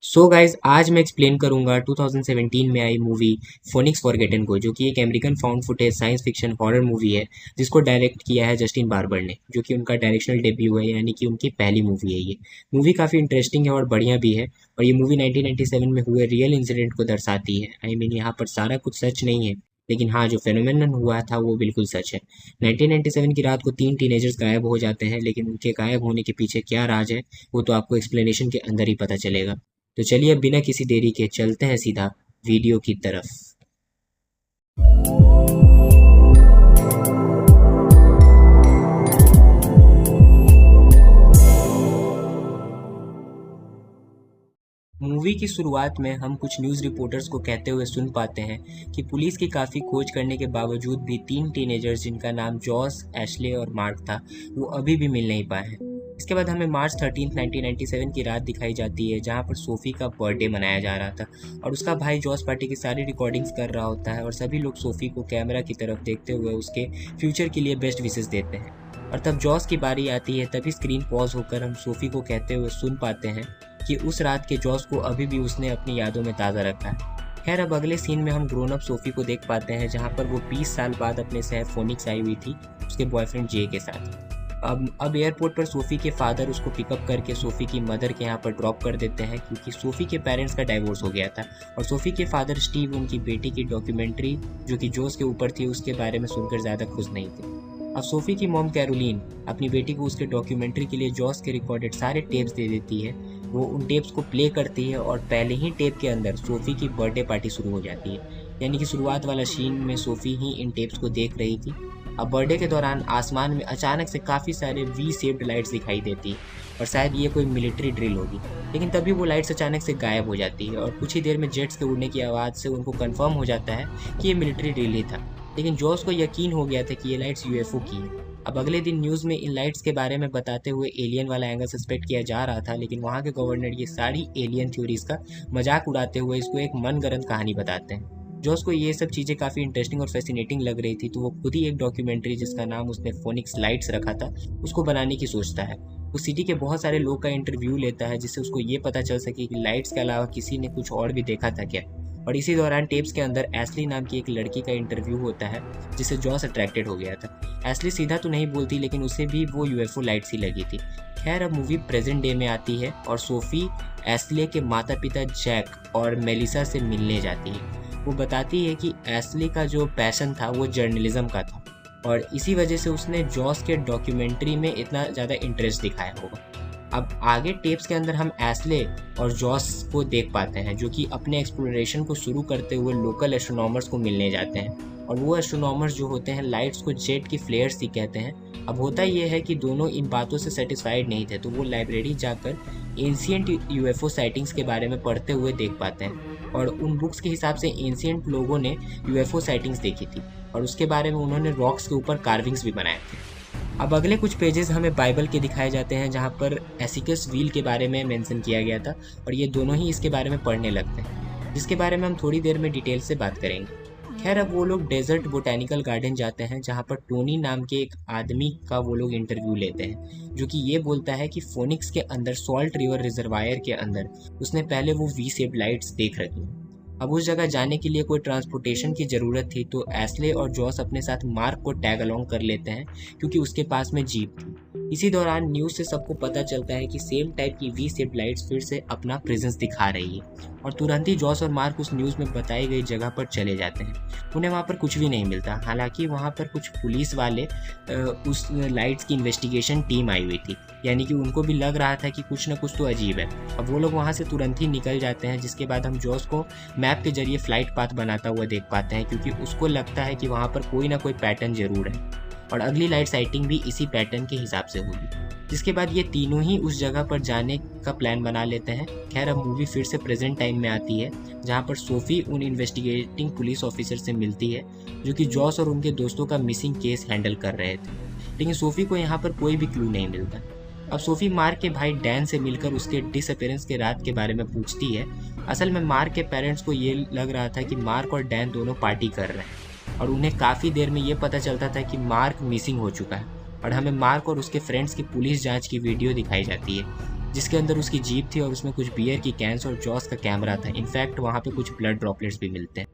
So guys आज मैं explain करूंगा 2017 में आई मूवी फोनिक्स फॉरगेटन को, जो कि एक American found footage science fiction horror movie है जिसको डायरेक्ट किया है जस्टिन बार्बर ने, जो कि उनका डायरेक्शनल डेब्यू है, यानी कि उनकी पहली मूवी है। ये मूवी काफ़ी इंटरेस्टिंग है और बढ़िया भी है। और ये मूवी 1997 में हुए रियल इंसिडेंट को दर्शाती है। आई मीन यहाँ पर सारा कुछ सच नहीं है, लेकिन हाँ, जो फेनोमेनन हुआ था वो बिल्कुल सच है। 1997 की रात को तीन टीनेजर्स गायब हो जाते हैं, लेकिन उनके गायब होने के पीछे क्या राज है वो तो आपको एक्सप्लेनेशन के अंदर ही पता चलेगा। तो चलिए अब बिना किसी देरी के चलते हैं सीधा वीडियो की तरफ। मूवी की शुरुआत में हम कुछ न्यूज़ रिपोर्टर्स को कहते हुए सुन पाते हैं कि पुलिस की काफ़ी खोज करने के बावजूद भी तीन टीनेजर्स जिनका नाम जॉस, एशले और मार्क था, वो अभी भी मिल नहीं पाए हैं। इसके बाद हमें मार्च 13 1997 की रात दिखाई जाती है, जहाँ पर सोफ़ी का बर्थडे मनाया जा रहा था और उसका भाई जॉस पार्टी की सारी रिकॉर्डिंग्स कर रहा होता है और सभी लोग सोफ़ी को कैमरा की तरफ देखते हुए उसके फ्यूचर के लिए बेस्ट विशेस देते हैं। और तब जॉस की बारी आती है, तभी स्क्रीन पॉज होकर हम सोफ़ी को कहते हुए सुन पाते हैं कि उस रात के जॉस को अभी भी उसने अपनी यादों में ताज़ा रखा है। खैर, अब अगले सीन में हम ग्रोन अप सोफ़ी को देख पाते हैं, जहाँ पर वो 20 साल बाद अपने शहर फोनिक्स आई हुई थी उसके बॉयफ्रेंड जे के साथ। अब एयरपोर्ट पर सोफ़ी के फादर उसको पिकअप करके सोफ़ी की मदर के यहाँ पर ड्रॉप कर देते हैं, क्योंकि सोफ़ी के पेरेंट्स का डाइवोर्स हो गया था और सोफ़ी के फादर स्टीव उनकी बेटी की डॉक्यूमेंट्री जो कि जोस के ऊपर थी उसके बारे में सुनकर ज़्यादा खुश नहीं थे। अब सोफ़ी की मॉम कैरोलीन अपनी बेटी को उसके डॉक्यूमेंट्री के लिए जॉस के रिकॉर्डेड सारे टेप्स दे देती है। वो उन टेप्स को प्ले करती है और पहले ही टेप के अंदर सोफ़ी की बर्थडे पार्टी शुरू हो जाती है, यानी कि शुरुआत वाला सीन में सोफ़ी ही इन टेप्स को देख रही थी। अब बर्थडे के दौरान आसमान में अचानक से काफ़ी सारे वी शेप्ड लाइट्स दिखाई देती है और शायद ये कोई मिलिट्री ड्रिल होगी, लेकिन तभी वो लाइट्स अचानक से गायब हो जाती है और कुछ ही देर में जेट्स के उड़ने की आवाज़ से उनको कंफर्म हो जाता है कि ये मिलिट्री ड्रिल ही था। लेकिन जॉस को यकीन हो गया था कि ये लाइट्स यूएफओ की है। अब अगले दिन न्यूज़ में इन लाइट्स के बारे में बताते हुए एलियन वाला एंगल सस्पेक्ट किया जा रहा था, लेकिन वहाँ के गवर्नर ये सारी एलियन थ्योरीज का मजाक उड़ाते हुए इसको एक मनगढ़ंत कहानी बताते हैं। जॉस को ये सब चीज़ें काफ़ी इंटरेस्टिंग और फैसिनेटिंग लग रही थी, तो वो खुद ही एक डॉक्यूमेंट्री जिसका नाम उसने फोनिक्स लाइट्स रखा था उसको बनाने की सोचता है। वो सिटी के बहुत सारे लोग का इंटरव्यू लेता है, जिससे उसको ये पता चल सके कि लाइट्स के अलावा किसी ने कुछ और भी देखा था क्या। और इसी दौरान टेप्स के अंदर एस्ली नाम की एक लड़की का इंटरव्यू होता है, जिससे जॉस अट्रैक्टेड हो गया था। एस्ली सीधा तो नहीं बोलती, लेकिन उसे भी वो यूएफओ लाइट्स ही लगी थी। खैर, अब मूवी प्रेजेंट डे में आती है और सोफ़ी एस्ले के माता पिता जैक और मेलिसा से मिलने जाती है। वो बताती है कि एस्ले का जो पैशन था वो जर्नलिज्म का था और इसी वजह से उसने जॉस के डॉक्यूमेंट्री में इतना ज़्यादा इंटरेस्ट दिखाया होगा। अब आगे टेप्स के अंदर हम एस्ले और जॉस को देख पाते हैं, जो कि अपने एक्सप्लोरेशन को शुरू करते हुए लोकल एस्ट्रोनॉमर्स को मिलने जाते हैं और वो एस्ट्रोनॉमर्स जो होते हैं लाइट्स को जेट की फ्लेयर्स ही कहते हैं। अब होता ये है कि दोनों इन बातों से सेटिस्फाइड नहीं थे, तो वो लाइब्रेरी जाकर एंशियंट यूएफओ साइटिंग्स के बारे में पढ़ते हुए देख पाते हैं और उन बुक्स के हिसाब से एंशियंट लोगों ने यूएफओ साइटिंग्स देखी थी और उसके बारे में उन्होंने रॉक्स के ऊपर कार्विंग्स भी बनाए थे। अब अगले कुछ पेजेस हमें बाइबल के दिखाए जाते हैं, जहाँ पर एसिकस व्हील के बारे में मेंशन किया गया था और ये दोनों ही इसके बारे में पढ़ने लगते हैं, जिसके बारे में हम थोड़ी देर में डिटेल से बात करेंगे। खैर, अब वो लोग डेजर्ट बोटैनिकल गार्डन जाते हैं, जहाँ पर टोनी नाम के एक आदमी का वो लोग इंटरव्यू लेते हैं, जो कि ये बोलता है कि फोनिक्स के अंदर सॉल्ट रिवर रिजर्वायर के अंदर उसने पहले वो वी शेप लाइट्स देख रखी हैं। अब उस जगह जाने के लिए कोई ट्रांसपोर्टेशन की ज़रूरत थी, तो एस्ले और जॉस अपने साथ मार्क को टैग अलोंग कर लेते हैं, क्योंकि उसके पास में जीप थी। इसी दौरान न्यूज़ से सबको पता चलता है कि सेम टाइप की वी शेप लाइट्स फिर से अपना प्रेजेंस दिखा रही है और तुरंत ही जॉस और मार्क उस न्यूज़ में बताई गई जगह पर चले जाते हैं। उन्हें वहाँ पर कुछ भी नहीं मिलता, हालांकि वहाँ पर कुछ पुलिस वाले उस लाइट्स की इन्वेस्टिगेशन टीम आई हुई थी, यानी कि उनको भी लग रहा था कि कुछ ना कुछ तो अजीब है। अब वो लोग वहाँ से तुरंत ही निकल जाते हैं, जिसके बाद हम जॉस को मैप के जरिए फ्लाइट पाथ बनाता हुआ देख पाते हैं, क्योंकि उसको लगता है कि वहाँ पर कोई ना कोई पैटर्न जरूर है और अगली लाइट साइटिंग भी इसी पैटर्न के हिसाब से होगी। जिसके बाद ये तीनों ही उस जगह पर जाने का प्लान बना लेते हैं। खैर, अब मूवी फिर से प्रेजेंट टाइम में आती है, जहाँ पर सोफ़ी उन इन्वेस्टिगेटिंग पुलिस ऑफिसर से मिलती है, जो कि जॉस और उनके दोस्तों का मिसिंग केस हैंडल कर रहे थे, लेकिन सोफ़ी को यहाँ पर कोई भी क्लू नहीं मिलता। अब सोफ़ी मार्क के भाई डैन से मिलकर उसके डिसअपेरेंस के रात के बारे में पूछती है। असल में मार्क के पेरेंट्स को ये लग रहा था कि मार्क और डैन दोनों पार्टी कर रहे हैं और उन्हें काफ़ी देर में ये पता चलता था कि मार्क मिसिंग हो चुका है और हमें मार्क और उसके फ्रेंड्स की पुलिस जांच की वीडियो दिखाई जाती है। जिसके अंदर उसकी जीप थी और उसमें कुछ बियर की कैंस और जॉस का कैमरा था। इनफैक्ट वहाँ पे कुछ ब्लड ड्रॉपलेट्स भी मिलते हैं।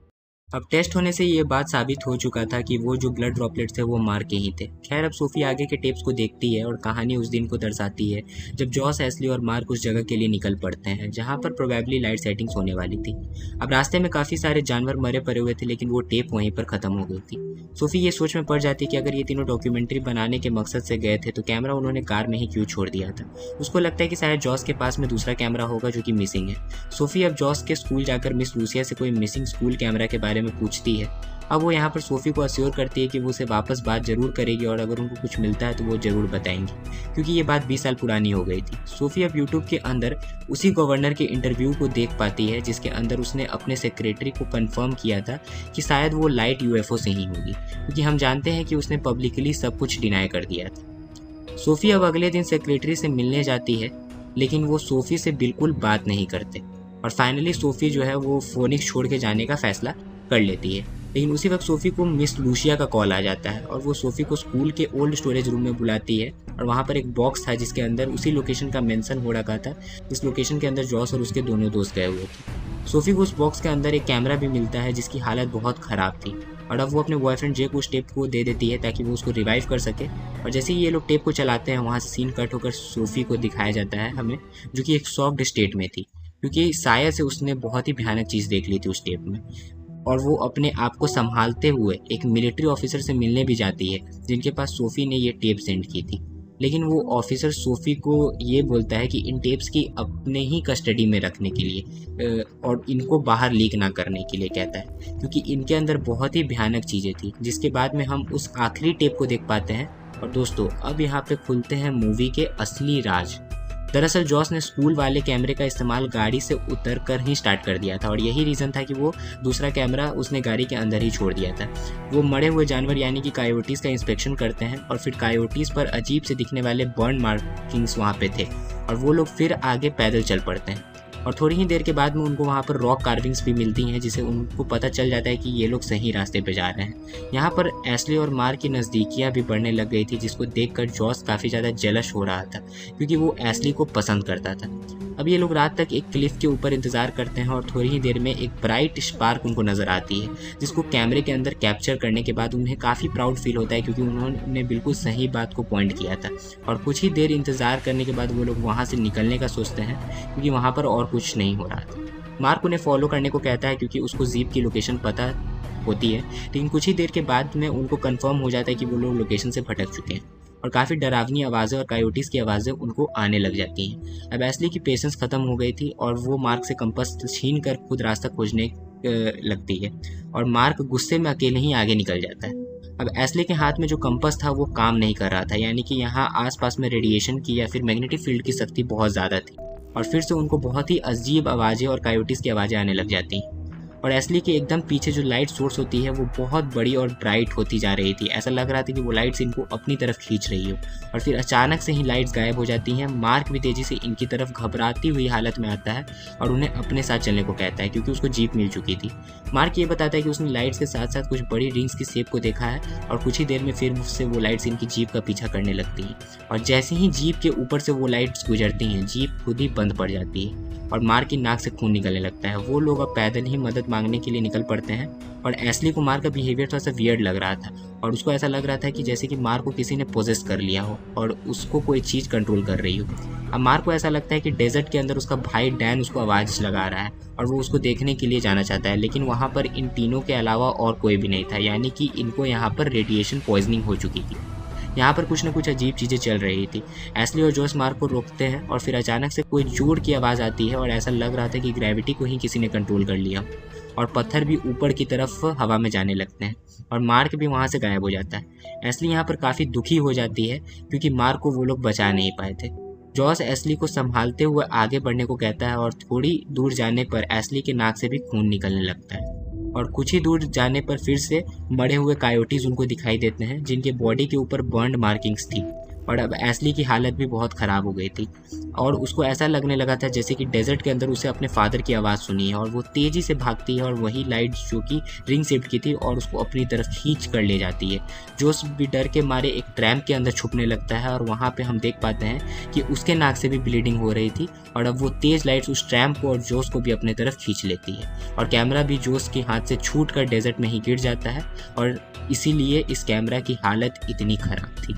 अब टेस्ट होने से ये बात साबित हो चुका था कि वो जो ब्लड ड्रॉपलेट्स थे वो मार्क के ही थे। खैर अब सोफी आगे के टेप्स को देखती है और कहानी उस दिन को दर्शाती है जब जॉस, एस्ली और मार्क उस जगह के लिए निकल पड़ते हैं जहाँ पर प्रोबेबली लाइट सेटिंग्स होने वाली थी। अब रास्ते में काफ़ी सारे जानवर मरे पड़े हुए थे, लेकिन वो टेप वहीं पर ख़त्म हो गई थी। सोफी ये सोच में पड़ जाती कि अगर ये तीनों डॉक्यूमेंट्री बनाने के मकसद से गए थे तो कैमरा उन्होंने कार में ही क्यों छोड़ दिया था। उसको लगता है कि शायद जॉस के पास में दूसरा कैमरा होगा जो कि मिसिंग है। सोफी अब जॉस के स्कूल जाकर मिस लूसिया से कोई मिसिंग स्कूल कैमरा के बारे में पूछती है। अब वो यहाँ पर सोफ़ी को अश्योर करती है कि वो उसे वापस बात ज़रूर करेगी और अगर उनको कुछ मिलता है तो वो ज़रूर बताएंगी, क्योंकि ये बात 20 साल पुरानी हो गई थी। सोफ़ी अब यूट्यूब के अंदर उसी गवर्नर के इंटरव्यू को देख पाती है जिसके अंदर उसने अपने सेक्रेटरी को कंफर्म किया था कि शायद वो लाइट यूएफओ से ही होगी, क्योंकि हम जानते हैं कि उसने पब्लिकली सब कुछ डिनाई कर दिया था। सोफ़ी अब अगले दिन सेक्रेटरी से मिलने जाती है, लेकिन वो सोफ़ी से बिल्कुल बात नहीं करते और फाइनली सोफ़ी जो है वो फोनिक्स छोड़ के जाने का फैसला कर लेती है। लेकिन उसी वक्त सोफ़ी को मिस लूसिया का कॉल आ जाता है और वो सोफ़ी को स्कूल के ओल्ड स्टोरेज रूम में बुलाती है और वहाँ पर एक बॉक्स था जिसके अंदर उसी लोकेशन का मेंशन हो रखा था जिस लोकेशन के अंदर जॉस और उसके दोनों दोस्त गए हुए थे। सोफ़ी को उस बॉक्स के अंदर एक कैमरा भी मिलता है जिसकी हालत बहुत ख़राब थी और अब वो अपने बॉयफ्रेंड जे को उस टेप को दे देती है ताकि वो उसको रिवाइव कर सके। और जैसे ही ये लोग टेप को चलाते हैं वहाँ से सीन कट होकर सोफ़ी को दिखाया जाता है हमें, जो कि एक शॉक्ड स्टेट में थी क्योंकि शायद से उसने बहुत ही भयानक चीज़ देख ली थी उस टेप में। और वो अपने आप को संभालते हुए एक मिलिट्री ऑफिसर से मिलने भी जाती है जिनके पास सोफ़ी ने ये टेप सेंड की थी। लेकिन वो ऑफिसर सोफ़ी को ये बोलता है कि इन टेप्स की अपने ही कस्टडी में रखने के लिए और इनको बाहर लीक ना करने के लिए कहता है, क्योंकि इनके अंदर बहुत ही भयानक चीज़ें थी। जिसके बाद में हम उस आखिरी टेप को देख पाते हैं। और दोस्तों अब यहाँ पे खुलते हैं मूवी के असली राज। दरअसल जॉस ने स्कूल वाले कैमरे का इस्तेमाल गाड़ी से उतर कर ही स्टार्ट कर दिया था और यही रीज़न था कि वो दूसरा कैमरा उसने गाड़ी के अंदर ही छोड़ दिया था। वो मरे हुए जानवर यानी कि कायोटीज़ का इंस्पेक्शन करते हैं और फिर कायोटीज़ पर अजीब से दिखने वाले बर्न मार्किंग्स वहाँ पे थे और वो लोग फिर आगे पैदल चल पड़ते हैं। और थोड़ी ही देर के बाद में उनको वहाँ पर रॉक कार्विंग्स भी मिलती हैं जिसे उनको पता चल जाता है कि ये लोग सही रास्ते पे जा रहे हैं। यहाँ पर एस्ली और मार्क की नज़दीकियाँ भी बढ़ने लग गई थी जिसको देखकर जॉस काफ़ी ज़्यादा जेलस हो रहा था क्योंकि वो एस्ली को पसंद करता था। अब ये लोग रात तक एक क्लिफ के ऊपर इंतज़ार करते हैं और थोड़ी ही देर में एक ब्राइट स्पार्क उनको नज़र आती है जिसको कैमरे के अंदर कैप्चर करने के बाद उन्हें काफ़ी प्राउड फील होता है क्योंकि उन्होंने बिल्कुल सही बात को पॉइंट किया था। और कुछ ही देर इंतज़ार करने के बाद वो लोग वहाँ से निकलने का सोचते हैं क्योंकि वहाँ पर और कुछ नहीं हो रहा था। मार्क उन्हें फॉलो करने को कहता है क्योंकि उसको जीप की लोकेशन पता होती है, लेकिन कुछ ही देर के बाद में उनको कंफर्म हो जाता है कि वो लोग लोकेशन से भटक चुके हैं और काफ़ी डरावनी आवाज़ें और कायोटीज़ की आवाज़ें उनको आने लग जाती हैं। अब एस्ली की पेशेंस ख़त्म हो गई थी और वो मार्क से कंपास छीन कर खुद रास्ता खोजने लगती है और मार्क गुस्से में अकेले ही आगे निकल जाता है। अब एस्ली के हाथ में जो कंपास था वो काम नहीं कर रहा था, यानी कि यहाँ आसपास में रेडिएशन की या फिर मैग्नेटिक फील्ड की शक्ति बहुत ज़्यादा थी और फिर से उनको बहुत ही अजीब आवाज़ें और कायोटीज़ की आवाज़ें आने लग जाती हैं। और एस्ली के एकदम पीछे जो लाइट सोर्स होती है वो बहुत बड़ी और ब्राइट होती जा रही थी। ऐसा लग रहा था कि वो लाइट्स इनको अपनी तरफ खींच रही हो और फिर अचानक से ही लाइट्स गायब हो जाती हैं। मार्क भी तेज़ी से इनकी तरफ घबराती हुई हालत में आता है और उन्हें अपने साथ चलने को कहता है क्योंकि उसको जीप मिल चुकी थी। मार्क ये बताता है कि उसने लाइट्स के साथ साथ कुछ बड़ी रिंग्स की शेप को देखा है और कुछ ही देर में फिर उससे वो लाइट्स इनकी जीप का पीछा करने लगती हैं और जैसे ही जीप के ऊपर से वो लाइट्स गुजरती हैं जीप खुद ही बंद पड़ जाती है और मार्क की नाक से खून निकलने लगता है। वो लोग अब पैदल ही मदद मांगने के लिए निकल पड़ते हैं और एस्ली को मार्क का बिहेवियर थोड़ा सा वियर्ड लग रहा था और उसको ऐसा लग रहा था कि जैसे कि मार्क को किसी ने पोजेस कर लिया हो और उसको कोई चीज़ कंट्रोल कर रही हो। अब मार्क को ऐसा लगता है कि डेजर्ट के अंदर उसका भाई डैन उसको आवाज़ लगा रहा है और वो उसको देखने के लिए जाना चाहता है, लेकिन वहाँ पर इन तीनों के अलावा और कोई भी नहीं था, यानी कि इनको यहाँ पर रेडिएशन पॉइजनिंग हो चुकी थी। यहाँ पर कुछ न कुछ अजीब चीज़ें चल रही थी। एस्ली और जॉस मार्क को रोकते हैं और फिर अचानक से कोई जोर की आवाज़ आती है और ऐसा लग रहा था कि ग्रेविटी को ही किसी ने कंट्रोल कर लिया और पत्थर भी ऊपर की तरफ हवा में जाने लगते हैं और मार्क भी वहाँ से गायब हो जाता है। एस्ली यहाँ पर काफ़ी दुखी हो जाती है क्योंकि मार्क को वो लोग बचा नहीं पाए थे। जॉस एस्ली को संभालते हुए आगे बढ़ने को कहता है और थोड़ी दूर जाने पर एस्ली के नाक से भी खून निकलने लगता है और कुछ ही दूर जाने पर फिर से मरे हुए कायोटीज उनको दिखाई देते हैं जिनके बॉडी के ऊपर बर्न मार्किंग्स थी। और अब एस्ली की हालत भी बहुत ख़राब हो गई थी और उसको ऐसा लगने लगा था जैसे कि डेजर्ट के अंदर उसे अपने फादर की आवाज़ सुनी है और वो तेज़ी से भागती है और वही लाइट जो कि रिंग शिफ्ट की थी और उसको अपनी तरफ खींच कर ले जाती है। जोस भी डर के मारे एक ट्रैम्प के अंदर छुपने लगता है और वहाँ पे हम देख पाते हैं कि उसके नाक से भी ब्लीडिंग हो रही थी और अब वो तेज़ लाइट्स उस ट्रैम्प को और जोस को भी अपने तरफ खींच लेती है और कैमरा भी जोस के हाथ से छूट कर डेजर्ट में ही गिर जाता है और इसीलिए इस कैमरा की हालत इतनी ख़राब थी।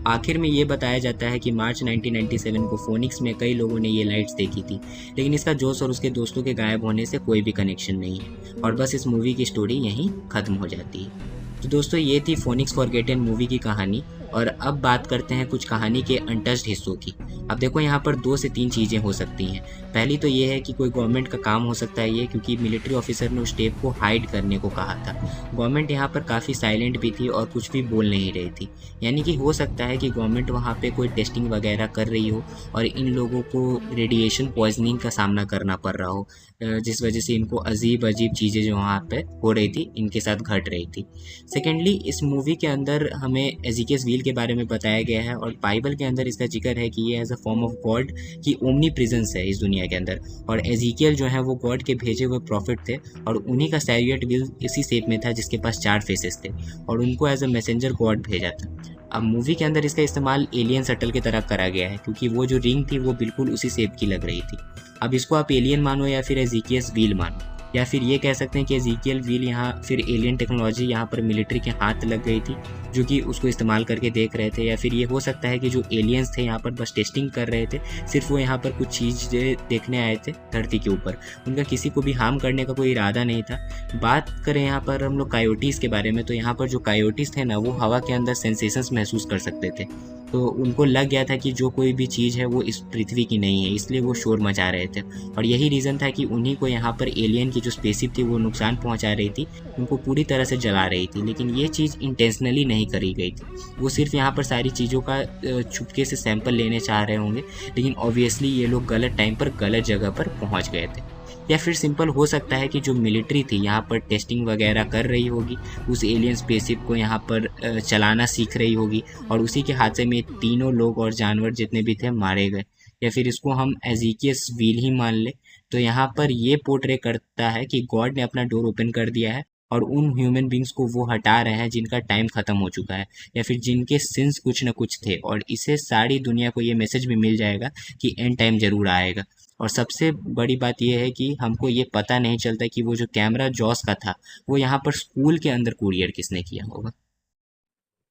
आखिर में ये बताया जाता है कि मार्च 1997 को फोनिक्स में कई लोगों ने ये लाइट्स देखी थी, लेकिन इसका जोस और उसके दोस्तों के गायब होने से कोई भी कनेक्शन नहीं है और बस इस मूवी की स्टोरी यहीं ख़त्म हो जाती है। तो दोस्तों ये थी फोनिक्स फॉरगेटन मूवी की कहानी और अब बात करते हैं कुछ कहानी के अनटच्ड हिस्सों की। अब देखो यहाँ पर 2 से 3 चीज़ें हो सकती हैं। पहली तो ये है कि कोई गवर्नमेंट का काम हो सकता है ये, क्योंकि मिलिट्री ऑफिसर ने उस टेप को हाइड करने को कहा था। गवर्नमेंट यहाँ पर काफ़ी साइलेंट भी थी और कुछ भी बोल नहीं रही थी, यानी कि हो सकता है कि गवर्नमेंट वहाँ पे कोई टेस्टिंग वगैरह कर रही हो और इन लोगों को रेडिएशन पॉइजनिंग का सामना करना पड़ रहा हो, जिस वजह से इनको अजीब अजीब चीज़ें जो वहाँ पे हो रही थी इनके साथ घट रही थी। सेकेंडली इस मूवी के अंदर हमें एजिकियस व्हील के बारे में बताया गया है और बाइबल के अंदर इसका जिक्र है कि ये as a form of God की ओमनी प्रेजेंस है इस दुनिया के अंदर और एजिकियल जो है वो गॉड के भेजे हुए प्रॉफिट थे और उन्हीं का सैरियट व्हील इसी शेप में था जिसके पास 4 फेसेस थे और उनको एज अ मैसेंजर गॉड भेजा था। अब मूवी के अंदर इसका इस्तेमाल एलियन शटल की तरह करा गया है क्योंकि वो जो रिंग थी वो बिल्कुल उसी शेप की लग रही थी। अब इसको आप एलियन मानो या फिर एजिकियस व्हील मानो, या फिर ये कह सकते हैं कि एजिकियल व्हील यहाँ फिर एलियन टेक्नोलॉजी यहाँ पर मिलिट्री के हाथ लग गई थी जो कि उसको इस्तेमाल करके देख रहे थे, या फिर ये हो सकता है कि जो एलियंस थे यहाँ पर बस टेस्टिंग कर रहे थे, सिर्फ वो यहाँ पर कुछ चीज़ें देखने आए थे धरती के ऊपर, उनका किसी को भी हार्म करने का कोई इरादा नहीं था। बात करें यहाँ पर हम लोग कायोटीज़ के बारे में, तो यहाँ पर जो कायोटीज़ थे ना वो हवा के अंदर सेंसेशंस महसूस कर सकते थे, तो उनको लग गया था कि जो कोई भी चीज़ है वो इस पृथ्वी की नहीं है, इसलिए वो शोर मचा रहे थे और यही रीज़न था कि उन्हीं को यहाँ पर एलियन की जो स्पेसशिप थी वो नुकसान पहुँचा रही थी, उनको पूरी तरह से जला रही थी। लेकिन ये चीज़ इंटेंशनली नहीं करी गई थी, वो सिर्फ यहाँ पर सारी चीज़ों का चुपके से सैंपल लेने चाह रहे होंगे, लेकिन ऑब्वियसली ये लोग गलत टाइम पर गलत जगह पर पहुँच गए थे। या फिर सिंपल हो सकता है कि जो मिलिट्री थी यहाँ पर टेस्टिंग वगैरह कर रही होगी, उस एलियन स्पेसशिप को यहाँ पर चलाना सीख रही होगी और उसी के हादसे में तीनों लोग और जानवर जितने भी थे मारे गए। या फिर इसको हम एजिकियस व्हील ही मान ले, तो यहाँ पर ये पोर्ट्रे करता है कि गॉड ने अपना डोर ओपन कर दिया है और उन ह्यूमन बींग्स को वो हटा रहे हैं जिनका टाइम ख़त्म हो चुका है या फिर जिनके सिंस कुछ न कुछ थे, और इससे सारी दुनिया को ये मैसेज भी मिल जाएगा कि एंड टाइम ज़रूर आएगा। और सबसे बड़ी बात यह है कि हमको ये पता नहीं चलता कि वो जो कैमरा जॉस का था वो यहाँ पर स्कूल के अंदर कुरियर किसने किया होगा।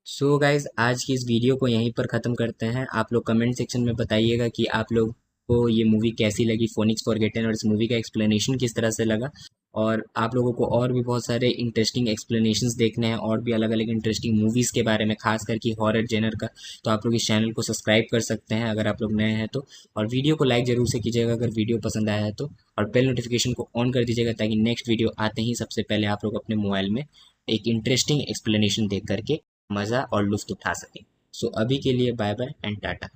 सो गाइज आज की इस वीडियो को यहीं पर ख़त्म करते हैं। आप लोग कमेंट सेक्शन में बताइएगा कि आप लोग को ये मूवी कैसी लगी, फोनिक्स फॉरगेटन, और इस मूवी का एक्सप्लेनेशन किस तरह से लगा। और आप लोगों को और भी बहुत सारे इंटरेस्टिंग एक्सप्लेनेशंस देखने हैं और भी अलग अलग इंटरेस्टिंग मूवीज़ के बारे में, खास करके हॉरर जेनर का, तो आप लोग इस चैनल को सब्सक्राइब कर सकते हैं अगर आप लोग नए हैं तो। और वीडियो को लाइक ज़रूर से कीजिएगा अगर वीडियो पसंद आया है तो, और बेल नोटिफिकेशन को ऑन कर दीजिएगा ताकि नेक्स्ट वीडियो आते ही सबसे पहले आप लोग अपने मोबाइल में एक इंटरेस्टिंग एक्सप्लेनेशन देख करके मज़ा और लुत्फ़ उठा सकें। सो अभी के लिए बाय बाय एंड टाटा।